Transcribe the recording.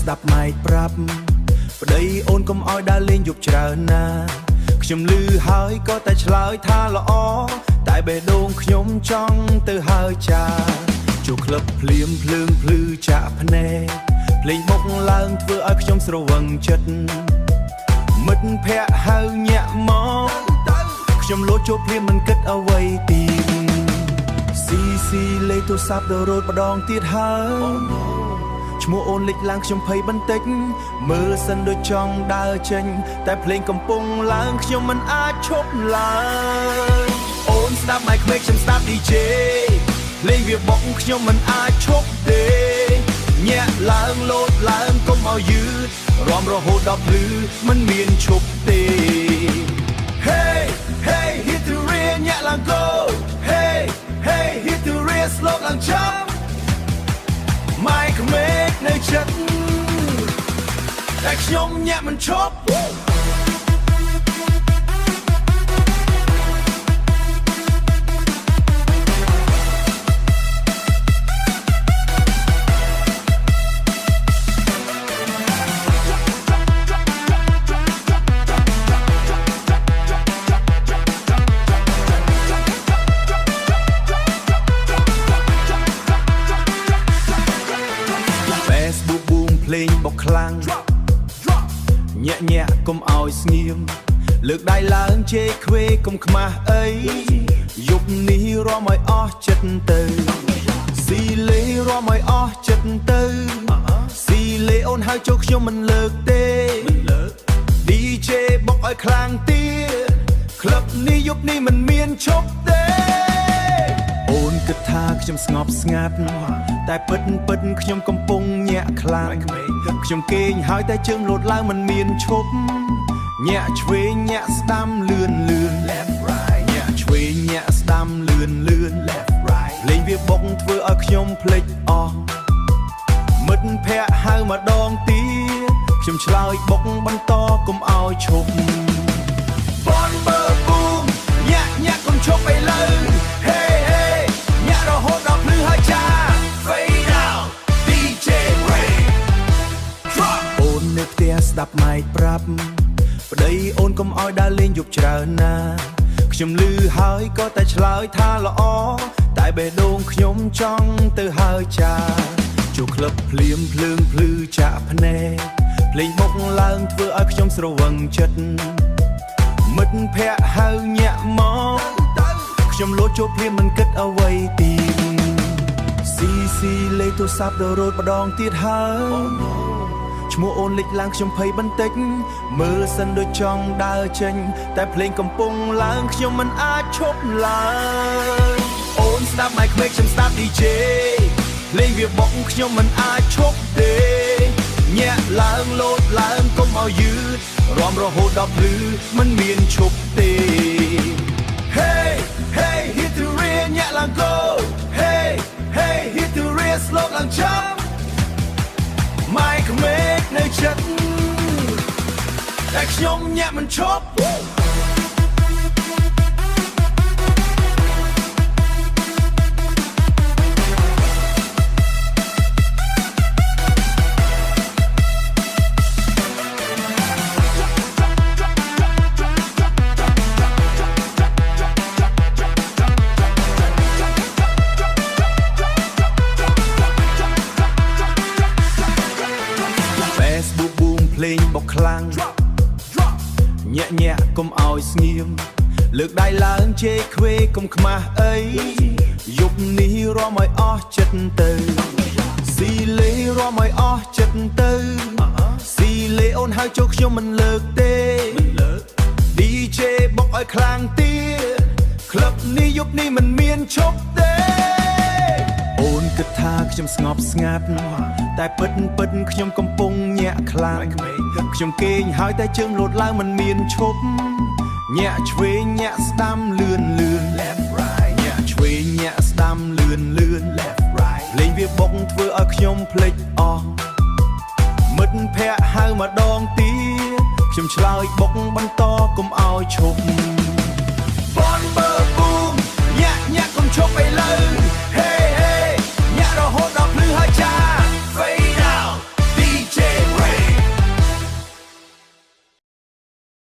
ស្ដាប់ម៉ែប្រាប់ប្តីអូនកុំឲ្យដើរលេងយប់ច្រើនណាខ្ញុំឮហើយក៏តែឆ្លើយថាល្អតែបេះដូងខ្ញុំចង់ទៅហើយចាជួក្លឹបភ្លៀងភ្លើងភ្លឺចាក់ភ្នែកភ្លេងបុកឡើងធ្វើឲ្យខ្ញុំស្រវឹងចិត្តមិត្តភ័ក្តិហៅញាក់មកខ្ញុំលោតចូលភ្លាមមិនគិតអ្វីទៀតស៊ីលេខទូរស័ព្ទដល់រត់ម្ដងទៀតហើយឈ្មោះអូនលេចឡើងខ្ញុំភ័យបន្តិចមើលសិនដូចចង់ដើរចេញតែភ្លេងកំពុងឡើងខ្ញុំមិនអាចឈប់ឡើយអូនស្ដាប់ម៉ែក្មេកខ្ញុំស្ដាប់ DJ ភ្លេងវាបុកខ្ញុំមិនអាចឈប់ទេញាក់ឡើងលោតឡើងកុំឲ្យយឺតរាំរហូតដល់ភ្លឺមិនមានឈប់ទេ Hey hey hit the rain ញាក់ឡើង go Hey hey hit the rain slow ឡើងចាប់ម៉ែក្មេកនៅចិត្តតែខ្ញុំញាក់មិនឈប់ភ្លេងបុកខ្លាំងញាក់កុំឲ្យស្ងៀមលើកដៃឡើងជេរខ្វេកុំខ្មាស់អីយប់នេះរាំឲ្យអស់ចិត្តទៅស៊ីលេរាំឲ្យអស់ចិត្តទៅស៊ីលេអូនហៅចូលខ្ញុំមិនលើកទេ DJ បុកឲ្យខ្លាំងទៀតក្លឹបនេះយប់នេះមិនមានឈប់ទេអូនគិតថាខ្ញុំស្ងប់ស្ងាត់តែពិតខ្ញុំកំពុងញាក់ខ្លាំងខ្ញុំគេងហើយតែជើងលោតឡើងមិនមានឈប់ញាក់ឆ្វេងញាក់ស្ដាំលឿន left right ញាក់ឆ្វេងញាក់ស្ដាំលឿន left right លេងវាបុកធ្វើឲ្យខ្ញុំភ្លេចអស់មិត្តភ័ក្តិហៅម្ដងទៀតខ្ញុំឆ្លើយបុកបន្តកុំឲ្យឈប់ Bomber boom ញាក់កុំឈប់ឥឡូវ Hey hey ញាក់រហូតដល់ភ្លឺហើយចា Fade out DJ Ray Drop អូននៅផ្ទះស្ដាប់ម៉ែប្រាប់ប្តីអូនកុំឲ្យដើរលេងយប់ច្រើនណាខ្ញុំឮហើយក៏តែឆ្លើយថាល្អតែបេះដូងខ្ញុំចង់ទៅហើយចាជួក្លឹបភ្លៀងភ្លើងភ្លឺចាក់ភ្នែកភ្លេងបុកឡើងធ្វើឲ្យខ្ញុំស្រវឹងចិត្តមិត្តភ័ក្តិហៅញាក់មកខ្ញុំលោតចូលភ្លាមមិនគិតអ្វីទៀតស៊ីលេខទូរស័ព្ទដល់រត់ម្ដងទៀតហើយឈ្មោះអូនលេចឡើងខ្ញុំភ័យបន្តិចមើលសិនដូចចង់ដើរចេញតែភ្លេងកំពុងឡើងខ្ញុំមិនអាចឈប់ឡើយអូនស្ដាប់ម៉ែក្មេកខ្ញុំស្ដាប់ DJ ភ្លេងវាបុកខ្ញុំមិនអាចឈប់ទេញាក់ឡើងលោតឡើងកុំឲ្យយឺតរាំរហូតដល់ភ្លឺមិនមានឈប់ទេ Hey hey hit the rain ញាក់ឡើង go Hey hey hit the rain slow ឡើងចាប់ម៉ែក្មេកនៅចិត្តតែខ្ញុំញាក់មិនឈប់ភ្លេងបុកខ្លាំងញាក់កុំឲ្យស្ងៀមលើកដៃឡើងជេរខ្វេកុំខ្មាស់អីយប់នេះរាំឲ្យអស់ចិត្តទៅស៊ីលេរាំឲ្យអស់ចិត្តទៅស៊ីលេអូនហៅចូលខ្ញុំមិនលើកទេ DJ បុកឲ្យខ្លាំងទៀតក្លឹបនេះយប់នេះមិនមានឈប់ទេអូនគិតថាខ្ញុំស្ងប់ស្ងាត់តែពិតខ្ញុំកំពុងញាក់ខ្លាំងខ្ញុំគេងហើយតែជើងលោតឡើងមិនមានឈប់ញាក់ឆ្វេងញាក់ស្ដាំលឿន left right ញាក់ឆ្វេងញាក់ស្ដាំលឿន left right លេងវាបុកធ្វើឲ្យខ្ញុំភ្លេចអស់មិត្តភ័ក្តិហៅម្ដងទៀតខ្ញុំឆ្លើយបុកបន្តកុំឲ្យឈប់ Bomber boom ញាក់កុំឈប់ឥឡូវ